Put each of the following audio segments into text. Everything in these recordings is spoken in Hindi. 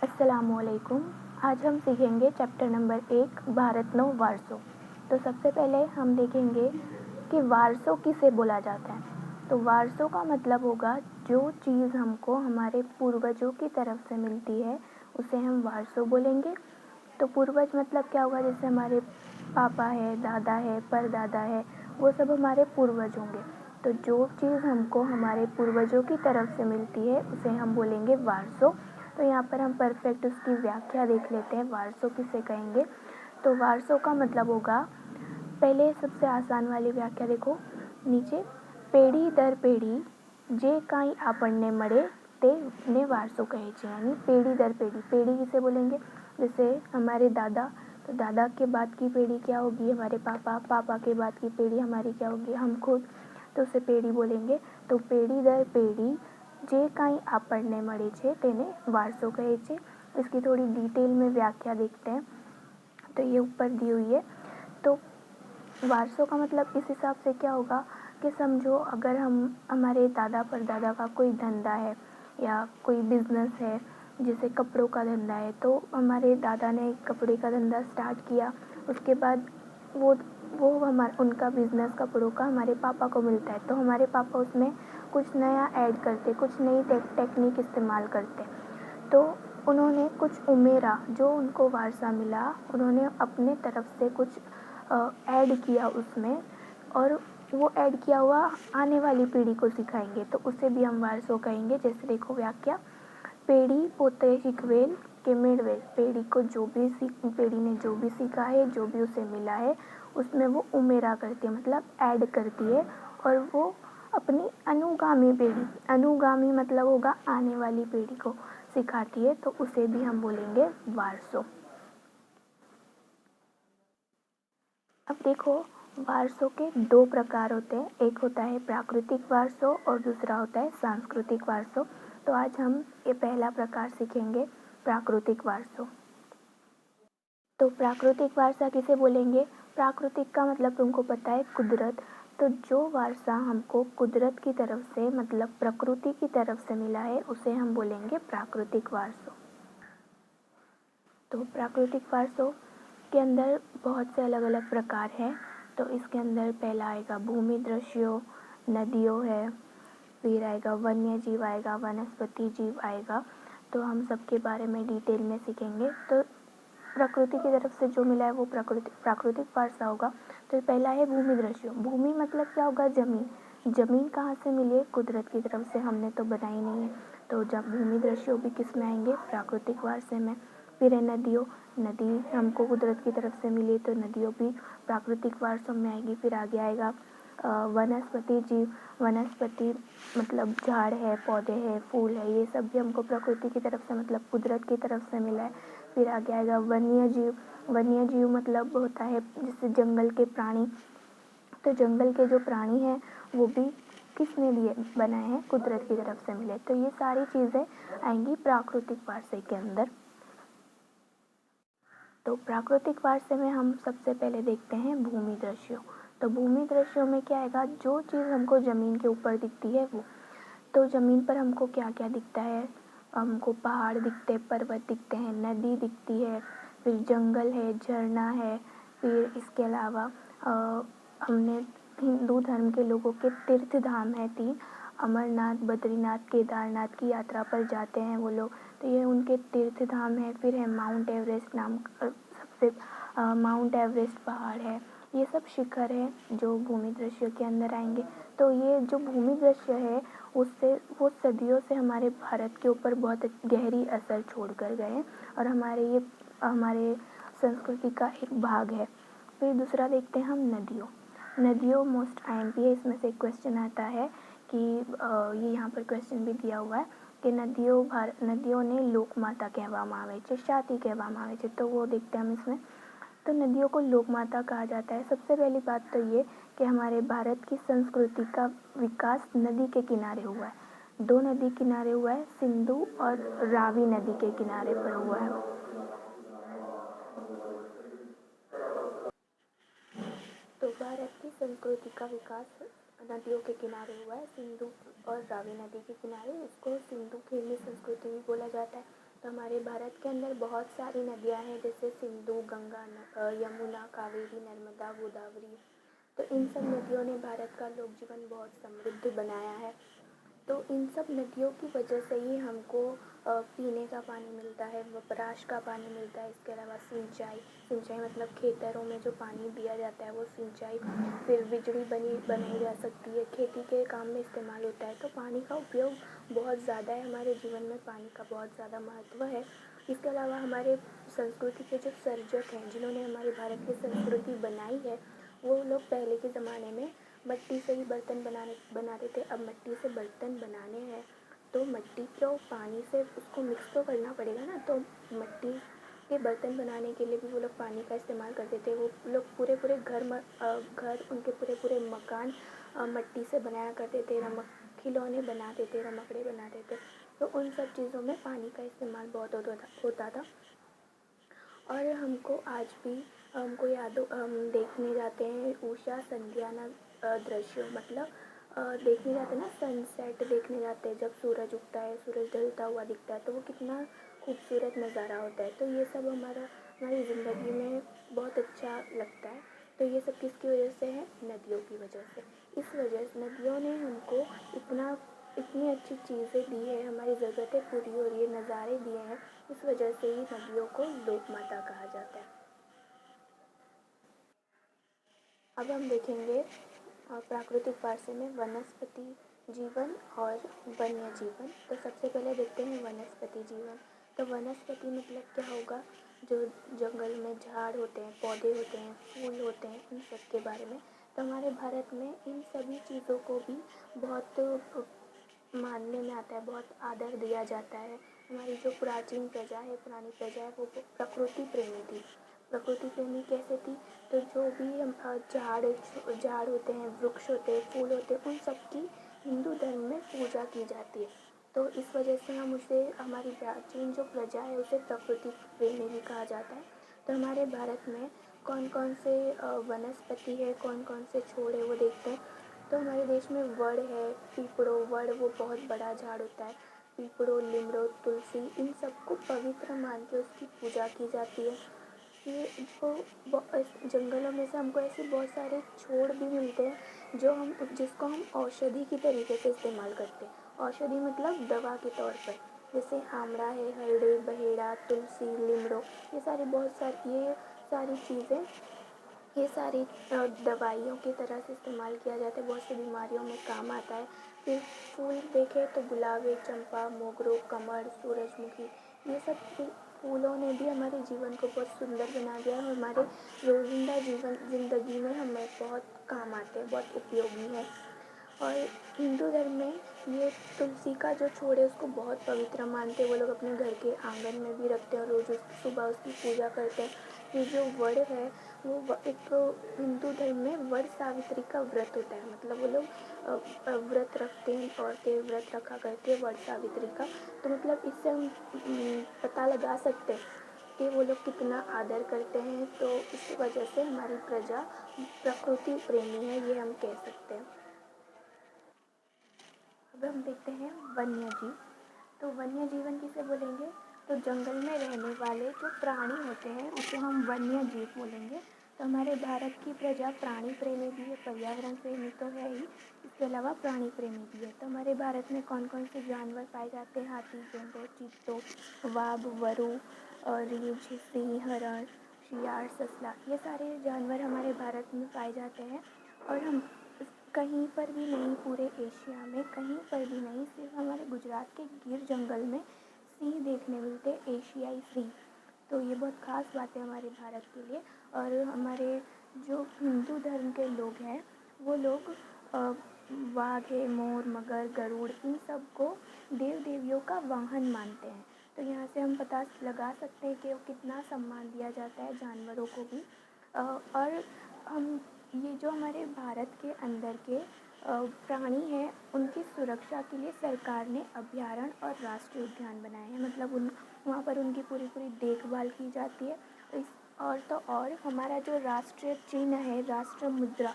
अस्सलामुअलैकुम। आज हम सीखेंगे चैप्टर नंबर 1 भारतनो वारसो। तो सबसे पहले हम देखेंगे कि वारसो किसे बोला जाता है। तो वारसो का मतलब होगा जो चीज़ हमको हमारे पूर्वजों की तरफ से मिलती है उसे हम वारसो बोलेंगे। तो पूर्वज मतलब क्या होगा, जैसे हमारे पापा है, दादा है, परदादा है, वो सब हमारे पूर्वज होंगे। तो जो चीज़ हमको हमारे पूर्वजों की तरफ से मिलती है उसे हम बोलेंगे वारसो। तो यहाँ पर हम परफेक्ट उसकी व्याख्या देख लेते हैं, वारसो किसे कहेंगे। तो वारसो का मतलब होगा, पहले सबसे आसान वाली व्याख्या देखो नीचे, पेढ़ी दर पेढ़ी जे काई आपने मरे ते ने वारसो कहे छे। यानी पेढ़ी दर पेढ़ी, पेढ़ी किसे बोलेंगे, जैसे हमारे दादा, तो दादा के बाद की पीढ़ी क्या होगी, हमारे पापा, पापा के बाद की पीढ़ी हमारी क्या होगी, हम खुद, तो उसे पेढ़ी बोलेंगे। तो पेढ़ी दर पेढ़ी जे काई आपने मळे छे तेने वारसो कहे छे। इसकी थोड़ी डिटेल में व्याख्या देखते हैं। तो ये ऊपर दी हुई है। तो वारसो का मतलब इस हिसाब से क्या होगा कि समझो अगर हमारे दादा परदादा का कोई धंधा है या कोई बिजनेस है, जैसे कपड़ों का धंधा है, तो हमारे दादा ने कपड़े का धंधा स्टार्ट किया, उसके बाद वो उनका बिजनेस कपड़ों का हमारे पापा को मिलता है, तो हमारे पापा उसमें कुछ नया ऐड करते, कुछ नई टेक्निक इस्तेमाल करते। तो उन्होंने कुछ उमेरा, जो उनको वारसा मिला, उन्होंने अपने तरफ से कुछ ऐड किया उसमें, और वो ऐड किया हुआ आने वाली पीढ़ी को सिखाएंगे, तो उसे भी हम वारसो कहेंगे। जैसे देखो व्याख्या, पेढ़ी पोते शिकवेल के मेड़वेल, पेढ़ी ने जो भी सीखा है, जो भी उसे मिला है, उसमें वो उमेरा करती है, मतलब ऐड करती है, और वो अपनी अनुगामी पीढ़ी, अनुगामी मतलब होगा आने वाली पीढ़ी को सिखाती है, तो उसे भी हम बोलेंगे वारसो। अब देखो, वारसों के दो प्रकार होते हैं, एक होता है प्राकृतिक वारसो और दूसरा होता है सांस्कृतिक वारसो। तो आज हम ये पहला प्रकार सीखेंगे, प्राकृतिक वारसो। तो प्राकृतिक वारसा किसे बोलेंगे, प्राकृतिक का मतलब तुमको पता है कुदरत। तो जो वारसा हमको कुदरत की तरफ से, मतलब प्रकृति की तरफ से मिला है, उसे हम बोलेंगे प्राकृतिक वारसो। तो प्राकृतिक वारसों के अंदर बहुत से अलग अलग प्रकार हैं। तो इसके अंदर पहला आएगा भूमि दृश्यों, नदियों है, फिर आएगा वन्य जीव आएगा, वनस्पति जीव आएगा। तो हम सबके बारे में डिटेल में सीखेंगे। तो प्रकृति की तरफ से जो मिला है वो प्राकृतिक वारसा होगा। तो पहला है भूमि दृश्यों। भूमि मतलब क्या होगा, जमीन। जमीन कहाँ से मिली है, कुदरत की तरफ से, हमने तो बनाई नहीं है। तो जब भूमि दृश्यों भी किस में आएंगे, प्राकृतिक वारसे में। फिर है नदियों, नदी हमको कुदरत की तरफ से मिली, तो नदियों भी प्राकृतिक वारसों में आएगी। फिर आगे आएगा वनस्पति जीव। वनस्पति मतलब झाड़ है, पौधे हैं, फूल है, ये सब भी हमको प्रकृति की तरफ से, मतलब कुदरत की तरफ से मिला है। फिर आगे आएगा वन्य जीव। वन्य जीव मतलब होता है जैसे जंगल के प्राणी। तो जंगल के जो प्राणी हैं वो भी किसने दिए, बनाए हैं, कुदरत की तरफ से मिले। तो ये सारी चीज़ें आएंगी प्राकृतिक वारसे के अंदर। तो प्राकृतिक वारसे में हम सबसे पहले देखते हैं भूमि दृश्यों। तो भूमि दृश्यों में क्या आएगा, जो चीज़ हमको ज़मीन के ऊपर दिखती है वो। तो ज़मीन पर हमको क्या क्या दिखता है, हमको पहाड़ दिखते हैं, पर्वत दिखते हैं, नदी दिखती है, फिर जंगल है, झरना है। फिर इसके अलावा हमने हिंदू धर्म के लोगों के तीर्थ धाम है 3, अमरनाथ, बद्रीनाथ, केदारनाथ की यात्रा पर जाते हैं वो लोग, तो ये उनके तीर्थ धाम है। फिर है माउंट एवरेस्ट नाम सबसे माउंट एवरेस्ट पहाड़ है। ये सब शिखर है जो भूमि दृश्य के अंदर आएंगे। तो ये जो भूमि दृश्य है उससे वो सदियों से हमारे भारत के ऊपर बहुत गहरी असर छोड़ कर गए हैं, और हमारे संस्कृति का एक भाग है। फिर दूसरा देखते हैं हम नदियों। नदियों मोस्ट IMP है, इसमें से एक क्वेश्चन आता है कि ये यहाँ पर क्वेश्चन भी दिया हुआ है कि नदियों ने लोक माता कहवामां आवे छे, शाती कहवामां आवे छे। तो वो देखते हैं हम इसमें। तो नदियों को लोक माता कहा जाता है। सबसे पहली बात तो ये कि हमारे भारत की संस्कृति का विकास नदी के किनारे हुआ है। 2 नदी किनारे हुआ है, सिंधु और रावी नदी के किनारे पर हुआ है। तो भारत की संस्कृति का विकास नदियों के किनारे हुआ है, सिंधु और रावी नदी के किनारे। इसको सिंधु खीरनी संस्कृति भी बोला जाता है। तो हमारे भारत के अंदर बहुत सारी नदियाँ हैं, जैसे सिंधु, गंगा, यमुना, कावेरी, नर्मदा, गोदावरी। तो इन सब नदियों ने भारत का लोक जीवन बहुत समृद्ध बनाया है। तो इन सब नदियों की वजह से ही हमको पीने का पानी मिलता है, वपराश का पानी मिलता है। इसके अलावा सिंचाई मतलब खेतरों में जो पानी दिया जाता है वो सिंचाई, फिर बिजली बनाई जा सकती है, खेती के काम में इस्तेमाल होता है। तो पानी का उपयोग बहुत ज़्यादा है, हमारे जीवन में पानी का बहुत ज़्यादा महत्व है। इसके अलावा हमारे संस्कृति के जो सर्जक हैं, जिन्होंने हमारे भारत की संस्कृति बनाई है, वो लोग पहले के ज़माने में मिट्टी से ही बर्तन बनाते थे। अब मिट्टी से बर्तन बनाने हैं तो मिट्टी को पानी से उसको मिक्स तो करना पड़ेगा ना, तो मिट्टी के बर्तन बनाने के लिए भी वो लोग पानी का इस्तेमाल करते थे। वो लोग पूरे पूरे घर उनके पूरे पूरे मकान मिट्टी से बनाया करते थे, खिलौने बनाते थे, रमकड़े बनाते थे। तो उन सब चीज़ों में पानी का इस्तेमाल बहुत होता था। और हमको आज भी हमको हम देखने जाते हैं उषा संध्या दृश्य, मतलब देखने जाते हैं ना, सनसेट देखने जाते हैं। जब सूरज उगता है, सूरज ढलता हुआ दिखता है, तो वो कितना खूबसूरत नज़ारा होता है। तो ये सब हमारी ज़िंदगी में बहुत अच्छा लगता है। तो ये सब किसकी वजह से है? नदियों की वजह से। इस वजह से नदियों ने हमको इतनी अच्छी चीज़ें दी है, हमारी ज़रूरतें पूरी हो रही है, नज़ारे दिए हैं। इस वजह से ही नदियों को लोक माता कहा जाता है। अब हम देखेंगे प्राकृतिक वारसे में वनस्पति जीवन और वन्य जीवन। तो सबसे पहले देखते हैं वनस्पति जीवन। तो वनस्पति मतलब क्या होगा? जो जंगल में झाड़ होते हैं, पौधे होते हैं, फूल होते हैं, उन सब के बारे में। तो हमारे भारत में इन सभी चीज़ों को भी बहुत मानने में आता है, बहुत आदर दिया जाता है। हमारी जो प्राचीन प्रजा है, पुरानी प्रजा है, वो प्रकृति प्रेमी थी। प्रकृति प्रेमी कैसे थी? तो जो भी हम झाड़ होते हैं, वृक्ष होते हैं, फूल होते हैं, उन सब की हिंदू धर्म में पूजा की जाती है। तो इस वजह से हम उसे, हमारी प्राचीन जो प्रजा है, उसे प्रकृति प्रेमी भी कहा जाता है। तो हमारे भारत में कौन कौन से वनस्पति है, कौन कौन से छोड़ है, वो देखते हैं। तो हमारे देश में वड़ है, वड़ वो बहुत बड़ा झाड़ होता है। पीपड़ों, लिमड़ों, तुलसी, इन सबको पवित्र मान के उसकी पूजा की जाती है। ये इस जंगलों में से हमको ऐसे बहुत सारे छोड़ भी मिलते हैं जिसको हम औषधि की तरीके से इस्तेमाल करते हैं। औषधि मतलब दवा के तौर पर, जैसे आमड़ा है, हरड़े, बहेड़ा, तुलसी, लिमड़ो, ये सारी चीज़ें, ये सारी दवाइयों की तरह से इस्तेमाल किया जाता है, बहुत सी बीमारियों में काम आता है। फिर फूल देखें तो गुलाब, चंपा, मोगरो, कमल, सूरजमुखी, ये सब फूलों ने भी हमारे जीवन को बहुत सुंदर बना दिया है और हमारे रोज़िंदा ज़िंदगी में हमें बहुत काम आते हैं, बहुत उपयोगी है। और हिंदू धर्म में ये तुलसी का जो छोड़ है उसको बहुत पवित्र मानते हैं। वो लोग अपने घर के आंगन में भी रखते हैं और रोज़ सुबह उसकी पूजा करते हैं। ये जो वड़ है, एक हिंदू धर्म में वड़ सावित्री का व्रत होता है, मतलब वो लोग व्रत रखते हैं, औरतें व्रत रखा करती है वड़ सावित्री का। तो मतलब इससे हम पता लगा सकते हैं कि वो लोग कितना आदर करते हैं। तो इस वजह से हमारी प्रजा प्रकृति प्रेमी है, ये हम कह सकते हैं। अब हम देखते हैं वन्य जीव। तो वन्य जीवन किसे बोलेंगे? तो जंगल में रहने वाले जो प्राणी होते हैं उसे हम वन्य जीव बोलेंगे। तो हमारे भारत की प्रजा प्राणी प्रेमी भी है, पर्यावरण प्रेमी तो है ही, इसके अलावा प्राणी प्रेमी भी है। तो हमारे भारत में कौन कौन से जानवर पाए जाते हैं? हाथी, गैंडों, चीतों, वाघ, वरु, रीछ, सिंह, हरण, शियार, ससला, ये सारे जानवर हमारे भारत में पाए जाते हैं। और हम कहीं पर भी नहीं, पूरे एशिया में कहीं पर भी नहीं, सिर्फ हमारे गुजरात के गिर जंगल में सिंह देखने मिलते, एशियाई सिंह। तो ये बहुत ख़ास बात है हमारे भारत के लिए। और हमारे जो हिंदू धर्म के लोग हैं, वो लोग वाघ है, मोर, मगर, गरुड़, इन सब को देव देवियों का वाहन मानते हैं। तो यहाँ से हम पता लगा सकते हैं कि कितना सम्मान दिया जाता है जानवरों को भी। और हम ये जो हमारे भारत के अंदर के प्राणी हैं, उनकी सुरक्षा के लिए सरकार ने अभयारण्य और राष्ट्रीय उद्यान बनाए हैं, मतलब वहाँ पर उनकी पूरी पूरी देखभाल की जाती है। और हमारा जो राष्ट्रीय चिन्ह है, राष्ट्र मुद्रा,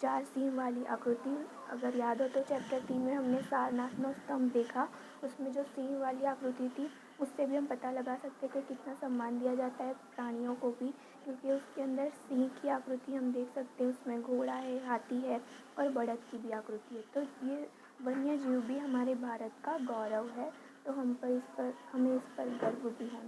4 सिंह वाली आकृति, अगर याद हो तो चैप्टर 3 में हमने सारनाथ में स्तंभ देखा, उसमें जो सिंह वाली आकृति थी उससे भी हम पता लगा सकते हैं कि कितना सम्मान दिया जाता है प्राणियों को भी, क्योंकि उसके अंदर सिंह की आकृति हम देख सकते हैं, उसमें घोड़ा है, हाथी है और बड़द की भी आकृति है। तो ये वन्य जीव भी हमारे भारत का गौरव है। तो हमें इस पर गर्व भी होना